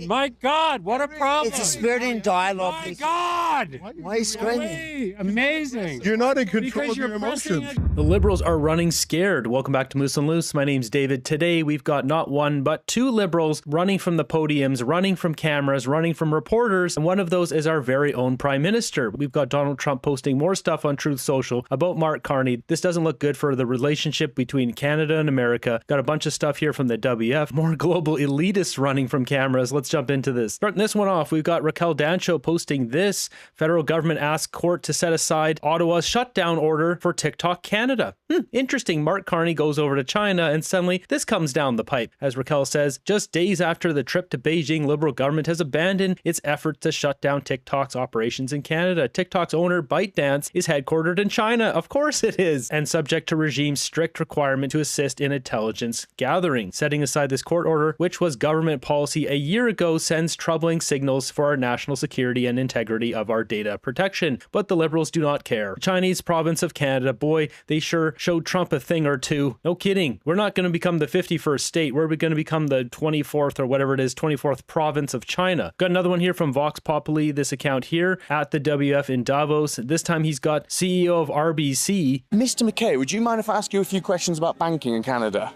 My God, what a problem. It's a spirit in dialogue. My God. Why are you screaming? Amazing. You're not in control Because of your you're pressing emotions. The Liberals are running scared. Welcome back to Moose and Loose. My name's David. Today we've got not one, but two Liberals running from the podiums, running from cameras, running from reporters. And one of those is our very own Prime Minister. We've got Donald Trump posting more stuff on Truth Social about Mark Carney. This doesn't look good for the relationship between Canada and America. Got a bunch of stuff here from the WF. More global elitists running from cameras. Let's jump into this. Starting this one off, we've got Raquel Dancho posting this. Federal government asks court to set aside Ottawa's shutdown order for TikTok Canada. Interesting. Mark Carney goes over to China and suddenly this comes down the pipe. As Raquel says, just days after the trip to Beijing, Liberal government has abandoned its efforts to shut down TikTok's operations in Canada. TikTok's owner, ByteDance, is headquartered in China. Of course it is. And subject to regime's strict requirement to assist in intelligence gathering. Setting aside this court order, which was government policy a year ago, sends troubling signals for our national security and integrity of our data protection. But the Liberals do not care. The Chinese province of Canada, boy, they sure showed Trump a thing or two. No kidding. We're not going to become the 51st state. We're going to become the 24th or whatever it is, 24th province of China. Got another one here from Vox Populi, this account here at the WF in Davos. This time he's got CEO of RBC. Mr. McKay, would you mind if I ask you a few questions about banking in Canada?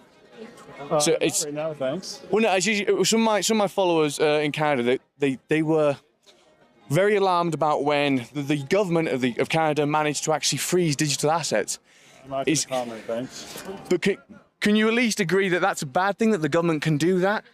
So it's Right now, thanks. well, no, some of my followers in Canada, they were very alarmed about when the government of Canada managed to actually freeze digital assets. I'm not going to comment, thanks. But can you at least agree that that's a bad thing, that the government can do that?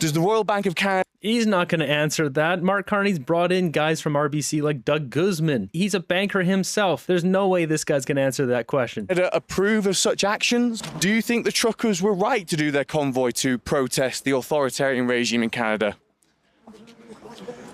Does the Royal Bank of Canada... He's not going to answer that. Mark Carney's brought in guys from RBC like Doug Guzman. He's a banker himself. There's no way this guy's going to answer that question. approve of such actions? Do you think the truckers were right to do their convoy to protest the authoritarian regime in Canada?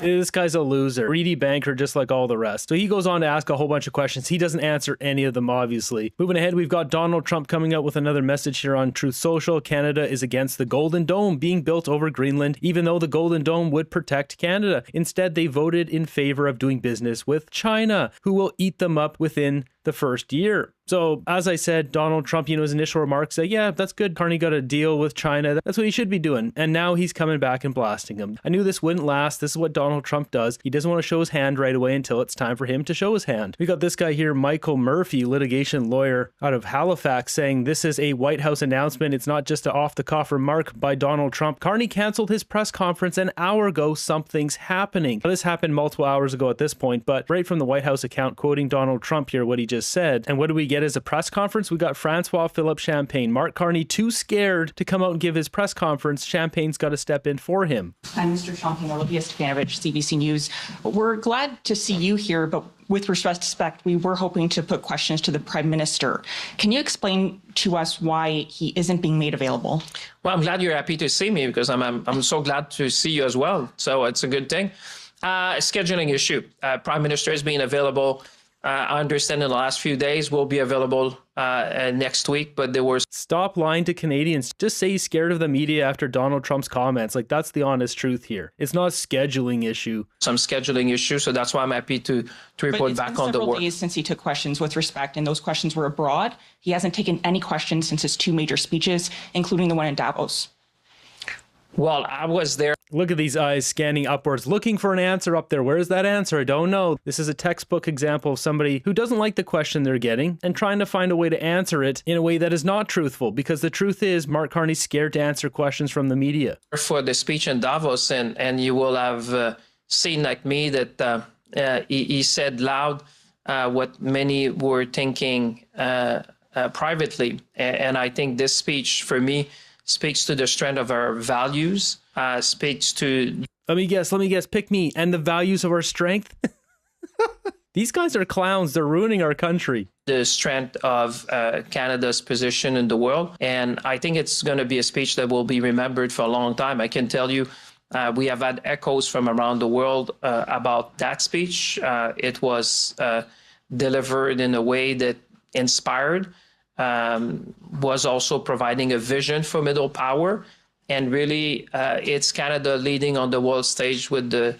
This guy's a loser. Greedy banker just like all the rest. So he goes on to ask a whole bunch of questions. He doesn't answer any of them, obviously. Moving ahead, we've got Donald Trump coming out with another message here on Truth Social. Canada is against the Golden Dome being built over Greenland, even though the Golden Dome would protect Canada. Instead, they voted in favor of doing business with China, who will eat them up within the first year. So, as I said, Donald Trump, his initial remarks say, yeah, that's good. Carney got a deal with China. That's what he should be doing. And now he's coming back and blasting him. I knew this wouldn't last. This is what Donald Trump does. He doesn't want to show his hand right away until it's time for him to show his hand. We got this guy here, Michael Murphy, litigation lawyer out of Halifax, saying this is a White House announcement. It's not just an off-the-cuff remark by Donald Trump. Carney canceled his press conference an hour ago. Something's happening. Now, this happened multiple hours ago at this point, but right from the White House account quoting Donald Trump here, what he just said. And what do we get as a press conference? We got Francois Philippe Champagne. Mark Carney too scared to come out and give his press conference. Champagne's got to step in for him. I'm Mr. Champagne, Olivia Stefanovich, CBC News. We're glad to see you here, but with respect, we were hoping to put questions to the Prime Minister. Can you explain to us why he isn't being made available? Well, I'm glad you're happy to see me because I'm so glad to see you as well. So it's a good thing. Scheduling issue. Prime Minister has been available. I understand in the last few days will be available next week, but there was... Stop lying to Canadians. Just say he's scared of the media after Donald Trump's comments. Like, that's the honest truth here. It's not a scheduling issue. Some scheduling issue, so that's why I'm happy to report back on the work. Several days since he took questions with respect, and those questions were abroad. He hasn't taken any questions since his two major speeches, including the one in Davos. Well, I was there. Look at these eyes scanning upwards, looking for an answer up there. Where's that answer? I don't know. This is a textbook example of somebody who doesn't like the question they're getting and trying to find a way to answer it in a way that is not truthful, because the truth is Mark Carney's scared to answer questions from the media. For the speech in Davos, and you will have seen, like me, that he said loud what many were thinking privately. And I think this speech, for me, speaks to the strength of our values, speaks to... Let me guess, pick me, and the values of our strength? These guys are clowns. They're ruining our country. The strength of Canada's position in the world. And I think it's going to be a speech that will be remembered for a long time. I can tell you, we have had echoes from around the world about that speech. It was delivered in a way that inspired, was also providing a vision for middle power. And really, it's Canada leading on the world stage with the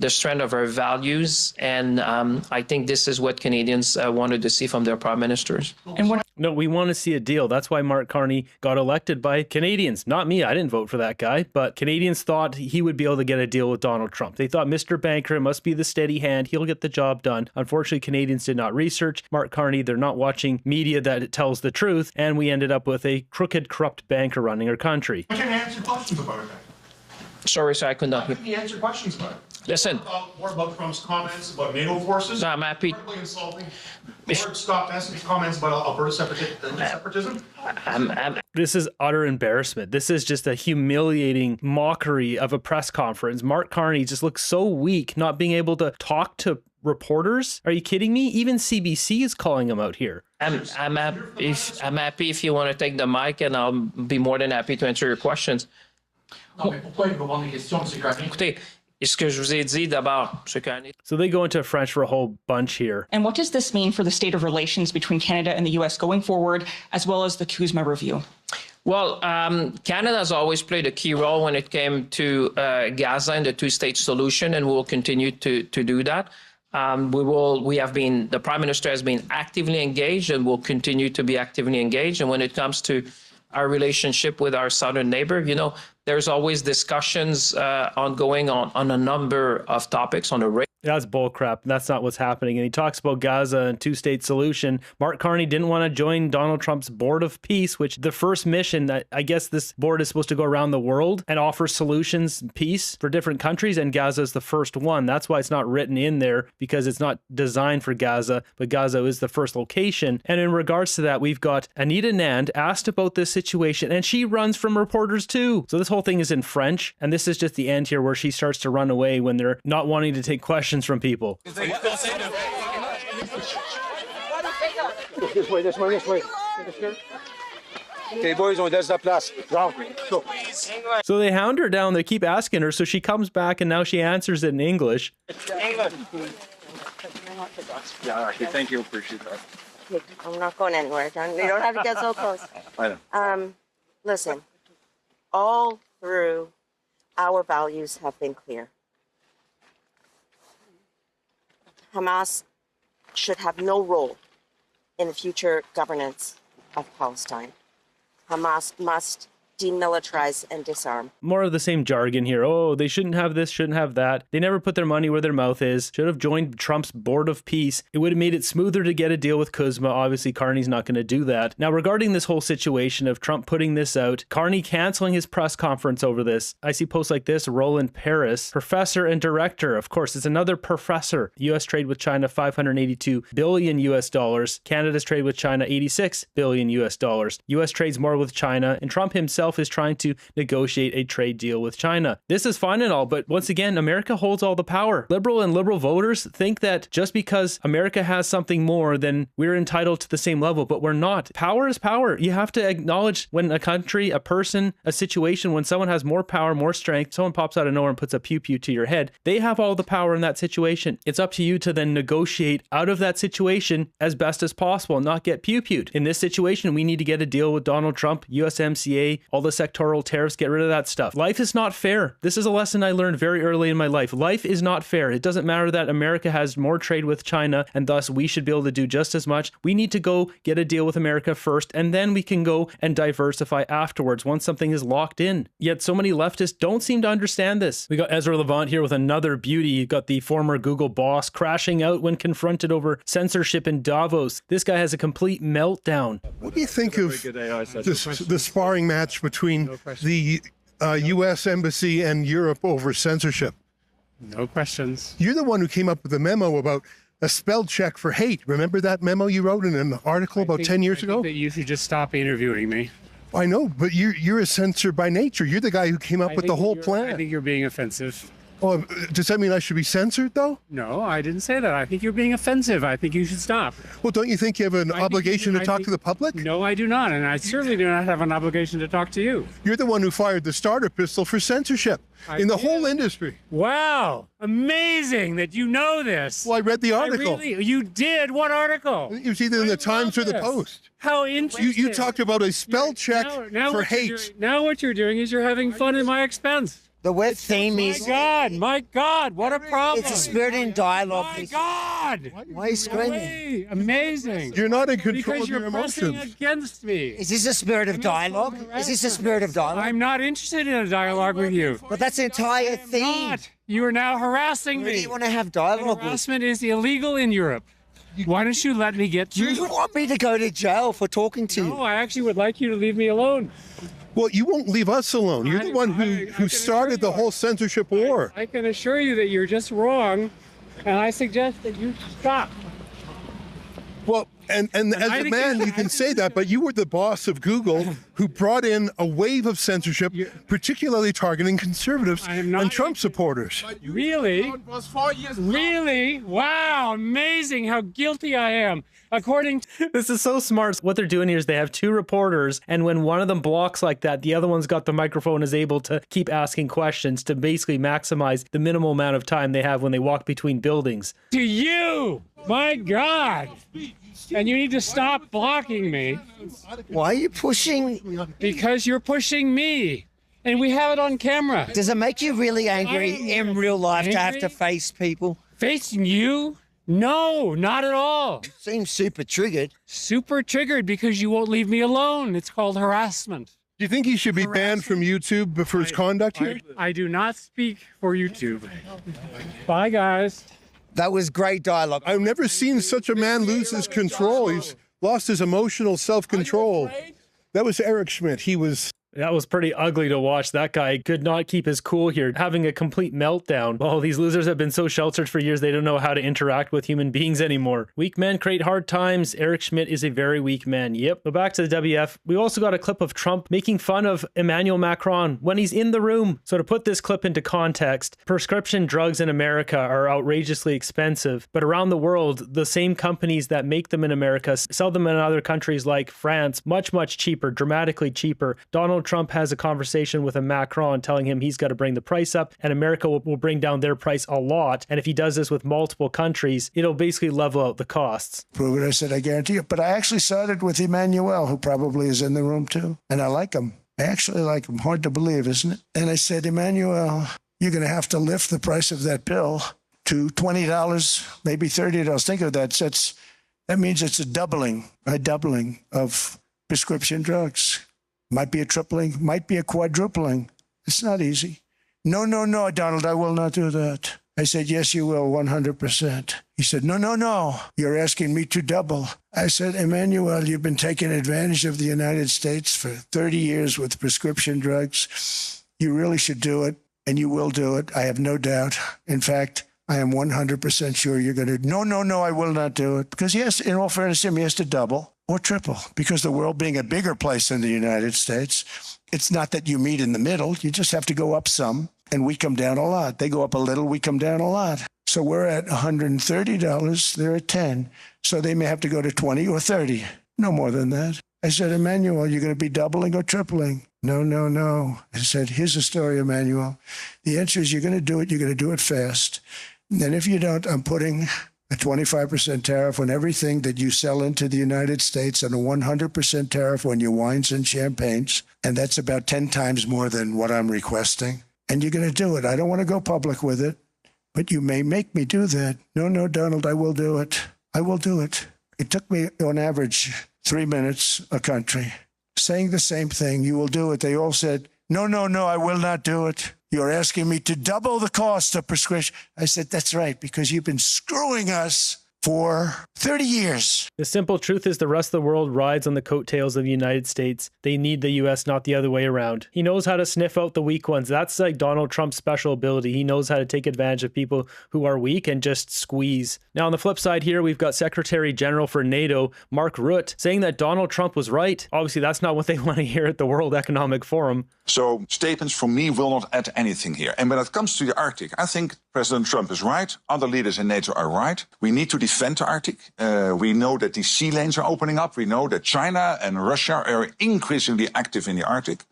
strength of our values. And I think this is what Canadians wanted to see from their prime ministers. And No, we want to see a deal. That's why Mark Carney got elected by Canadians. Not me. I didn't vote for that guy. But Canadians thought he would be able to get a deal with Donald Trump. They thought Mr. Banker must be the steady hand. He'll get the job done. Unfortunately, Canadians did not research Mark Carney. They're not watching media that tells the truth. And we ended up with a crooked, corrupt banker running our country. I can answer questions about it. Sorry, sir, I could not hear. Can you answer questions about it? Listen. More about Trump's comments about NATO forces. No, I'm happy. Incredibly insulting. Or Scott Bessent's comments about Alberta separatism. This is utter embarrassment. This is just a humiliating mockery of a press conference. Mark Carney just looks so weak, not being able to talk to reporters. Are you kidding me? Even CBC is calling him out here. I'm happy if you want to take the mic, and I'll be more than happy to answer your questions. Écoutez, ce que je vous ai dit d'abord, M. Carney. So they go into French for a whole bunch here. And what does this mean for the state of relations between Canada and the U.S. going forward, as well as the CUSMA review? Well, Canada has always played a key role when it came to Gaza and the two-state solution, and we will continue to do that. The Prime Minister has been actively engaged and will continue to be actively engaged. And when it comes to our relationship with our southern neighbor, you know, there's always discussions ongoing on a number of topics on a range. That's bullcrap. That's not what's happening. And he talks about Gaza and two-state solution. Mark Carney didn't want to join Donald Trump's Board of Peace, which the first mission that I guess this board is supposed to go around the world and offer solutions, peace for different countries. And Gaza is the first one. That's why it's not written in there, because it's not designed for Gaza, but Gaza is the first location. And in regards to that, we've got Anita Nand asked about this situation, and she runs from reporters too. So this whole thing is in French. And this is just the end here where she starts to run away when they're not wanting to take questions from people. This way. Okay, boys, on laisse la place. So they hound her down. They keep asking her. So she comes back and now she answers it in English. Yeah, okay, thank you. Appreciate that. I'm not going anywhere, John. You don't have to get so close. I know. Listen, all through our values have been clear. Hamas should have no role in the future governance of Palestine. Hamas must demilitarize and disarm. More of the same jargon here. Oh, they shouldn't have this, shouldn't have that. They never put their money where their mouth is. Should have joined Trump's Board of Peace. It would have made it smoother to get a deal with CUSMA. Obviously, Carney's not going to do that. Now, regarding this whole situation of Trump putting this out, Carney canceling his press conference over this. I see posts like this. Roland Paris, professor and director. Of course, it's another professor. U.S. trade with China, $582 billion US dollars. Canada's trade with China, $86 billion US dollars. U.S. trades more with China, and Trump himself is trying to negotiate a trade deal with China. This is fine and all, but once again, America holds all the power. Liberal and liberal voters think that just because America has something more, then we're entitled to the same level, but we're not. Power is power. You have to acknowledge when a country, a person, a situation, when someone has more power, more strength, someone pops out of nowhere and puts a pew-pew to your head, they have all the power in that situation. It's up to you to then negotiate out of that situation as best as possible and not get pew-pewed. In this situation, we need to get a deal with Donald Trump, USMCA, all the sectoral tariffs, get rid of that stuff. Life is not fair. This is a lesson I learned very early in my life. Life is not fair. It doesn't matter that America has more trade with China and thus we should be able to do just as much. We need to go get a deal with America first, and then we can go and diversify afterwards once something is locked in. Yet so many leftists don't seem to understand this. We got Ezra Levant here with another beauty. You got the former Google boss crashing out when confronted over censorship in Davos. This guy has a complete meltdown. What do you think of the sparring match between the U.S. Embassy and Europe over censorship? No questions. You're the one who came up with the memo about a spell check for hate. Remember that memo you wrote in an article about 10 years ago? That you should just stop interviewing me. I know, but you're a censor by nature. You're the guy who came up with the whole plan. I think you're being offensive. Oh, does that mean I should be censored, though? No, I didn't say that. I think you're being offensive. I think you should stop. Well, don't you think you have an obligation to talk to the public? No, I do not. And I certainly do not have an obligation to talk to you. You're the one who fired the starter pistol for censorship in the whole industry. Wow. Amazing that you know this. Well, I read the article. Really? You did? What article? It was either in the Times or the Post. How interesting. You talked about a spell check for hate. Now what you're doing is you're having fun at my expense. The web theme is... My God, what a problem. It's a spirit in dialogue. My God. Why are you screaming? Amazing. You're not in control Because of your you're pressing emotions. against me. Is this a spirit of dialogue? Is this a spirit of dialogue? I'm not interested in a dialogue with you. But that's the entire theme. Not. You are now harassing Who do me. you want to have dialogue with? Harassment is illegal in Europe. Why don't you let me get through? You want me to go to jail for talking to you? No, I actually would like you to leave me alone. Well, you won't leave us alone. You're the one who started the whole censorship war. I can assure you that you're just wrong, and I suggest that you stop. Well, and as a man, you can say that, but you were the boss of Google who brought in a wave of censorship, particularly targeting conservatives and Trump supporters. Really? Really? Wow, amazing how guilty I am. According to... This is so smart. What they're doing here is they have two reporters, and when one of them blocks like that, the other one's got the microphone and is able to keep asking questions to basically maximize the minimal amount of time they have when they walk between buildings. To you! My God! And you need to stop blocking me. Why are you pushing? Because you're pushing me. And we have it on camera. Does it make you really angry in real life to have to face people? Facing you? No, not at all. Seems super triggered. Super triggered because you won't leave me alone. It's called harassment. Do you think he should be banned from YouTube for his conduct here? I do not speak for YouTube. Bye, guys. That was great dialogue. I've never seen such a man lose his control. He's lost his emotional self-control. That was Eric Schmidt. That was pretty ugly to watch. That guy could not keep his cool here, having a complete meltdown. Oh, these losers have been so sheltered for years, they don't know how to interact with human beings anymore. Weak men create hard times. Eric Schmidt is a very weak man. Yep. But back to the WF. We also got a clip of Trump making fun of Emmanuel Macron when he's in the room. So to put this clip into context, prescription drugs in America are outrageously expensive, but around the world, the same companies that make them in America sell them in other countries like France much, much cheaper, dramatically cheaper. Donald Trump has a conversation with a Macron telling him he's got to bring the price up, and America will bring down their price a lot. And if he does this with multiple countries, it'll basically level out the costs. Prove it, I said, I guarantee you. But I actually started with Emmanuel, who probably is in the room too. And I like him. I actually like him. Hard to believe, isn't it? And I said, Emmanuel, you're going to have to lift the price of that pill to $20, maybe $30. Think of that. That means it's a doubling of prescription drugs. Might be a tripling, might be a quadrupling. It's not easy. No, Donald, I will not do that. I said, yes, you will, 100%. He said, no, you're asking me to double. I said, Emmanuel, you've been taking advantage of the United States for 30 years with prescription drugs. You really should do it, and you will do it. I have no doubt. In fact, I am 100% sure you're going to. No, I will not do it. Because yes, in all fairness to him, he has to double or triple. Because the world being a bigger place than the United States, it's not that you meet in the middle. You just have to go up some, and we come down a lot. They go up a little, we come down a lot. So we're at $130, they're at 10. So they may have to go to 20 or 30, no more than that. I said, Emmanuel, you're going to be doubling or tripling? No. I said, here's the story, Emmanuel. The answer is you're going to do it. You're going to do it fast. And if you don't, I'm putting a 25% tariff on everything that you sell into the United States and a 100% tariff on your wines and champagnes. And that's about 10 times more than what I'm requesting. And you're going to do it. I don't want to go public with it, but you may make me do that. No, Donald, I will do it. I will do it. It took me, on average, 3 minutes a country saying the same thing. You will do it. They all said, no, I will not do it. You're asking me to double the cost of prescription. I said, that's right, because you've been screwing us for 30 years. The simple truth is the rest of the world rides on the coattails of the United States. They need the US, not the other way around. He knows how to sniff out the weak ones. That's like Donald Trump's special ability. He knows how to take advantage of people who are weak and just squeeze. Now on the flip side here, we've got Secretary General for NATO, Mark Rutte, saying that Donald Trump was right. Obviously, that's not what they want to hear at the World Economic Forum. So statements from me will not add anything here. And when it comes to the Arctic, I think President Trump is right. Other leaders in NATO are right. We need to defend the Arctic. We know that the sea lanes are opening up. We know that China and Russia are increasingly active in the Arctic.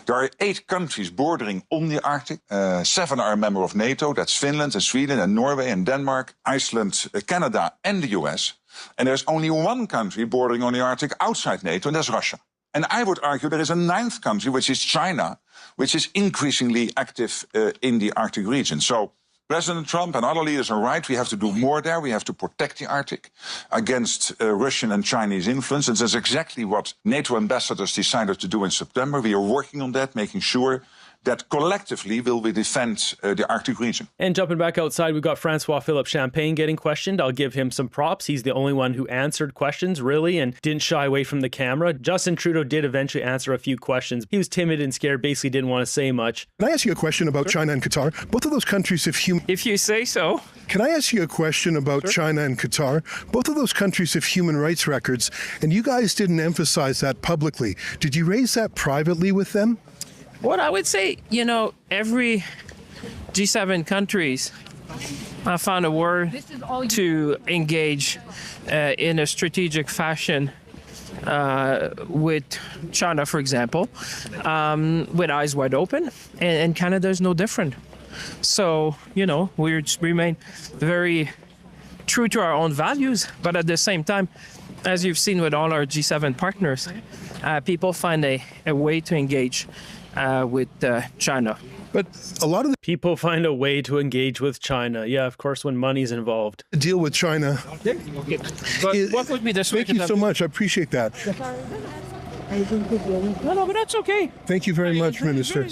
There are 8 countries bordering on the Arctic. 7 are a member of NATO. That's Finland and Sweden and Norway and Denmark, Iceland, Canada and the US. And there's only 1 country bordering on the Arctic outside NATO, and that's Russia. And I would argue there is a ninth country, which is China, which is increasingly active in the Arctic region. So President Trump and other leaders are right. We have to do more there. We have to protect the Arctic against Russian and Chinese influence. And that's exactly what NATO ambassadors decided to do in September. We are working on that, making sure that collectively will we defend the Arctic region. And jumping back outside, we've got Francois-Philippe Champagne getting questioned. I'll give him some props. He's the only one who answered questions, really, and didn't shy away from the camera. Justin Trudeau did eventually answer a few questions. He was timid and scared, basically didn't want to say much. Can I ask you a question about China and Qatar? Both of those countries have human... If you say so. Can I ask you a question about China and Qatar? Both of those countries have human rights records, and you guys didn't emphasize that publicly. Did you raise that privately with them? What I would say, you know, every G7 countries found a word to engage in a strategic fashion with China, for example, with eyes wide open, and Canada is no different. So, you know, we remain very true to our own values, but at the same time, as you've seen with all our G7 partners, people find a way to engage with China. But a lot of the people find a way to engage with China. Yeah, of course, when money's involved. Deal with China. But what would be the Thank you so much. I appreciate that. No, but that's okay. Thank you very much, Minister.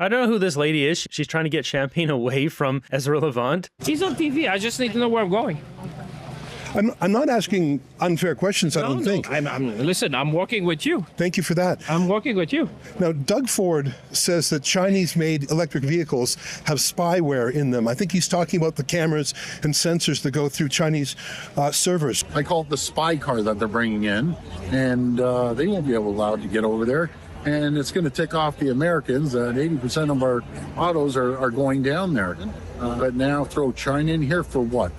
I don't know who this lady is. She's trying to get Champagne away from Ezra Levant. He's on TV. I just need to know where I'm going. I'm not asking unfair questions, I don't think. Listen, I'm working with you. Thank you for that. I'm working with you. Now, Doug Ford says that Chinese-made electric vehicles have spyware in them. I think he's talking about the cameras and sensors that go through Chinese servers. I call it the spy car that they're bringing in, and they won't be allowed to get over there. And it's going to tick off the Americans that 80% of our autos are going down there. But now throw China in here for what?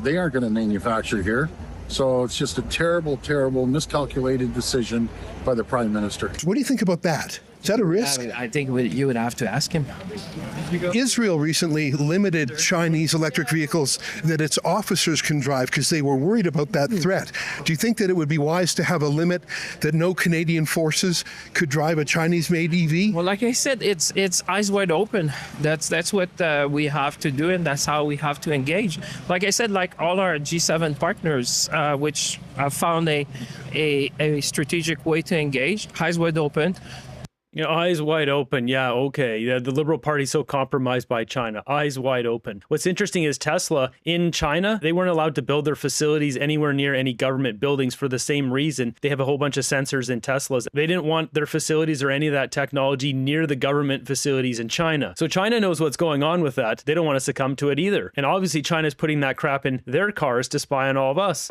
They aren't going to manufacture here. So it's just a terrible, terrible, miscalculated decision by the Prime Minister. What do you think about that? Is that a risk? I think you would have to ask him. Israel recently limited Chinese electric vehicles that its officers can drive because they were worried about that threat. Do you think that it would be wise to have a limit that no Canadian forces could drive a Chinese-made EV? Well, like I said, it's eyes wide open. That's what we have to do, and that's how we have to engage. Like I said, like all our G7 partners, which have found a strategic way to engage, eyes wide open. You know, eyes wide open. Yeah, okay. Yeah, the Liberal Party's so compromised by China. Eyes wide open. What's interesting is Tesla in China, they weren't allowed to build their facilities anywhere near any government buildings for the same reason. They have a whole bunch of sensors in Teslas. They didn't want their facilities or any of that technology near the government facilities in China. So China knows what's going on with that. They don't want to succumb to it either. And obviously China's putting that crap in their cars to spy on all of us.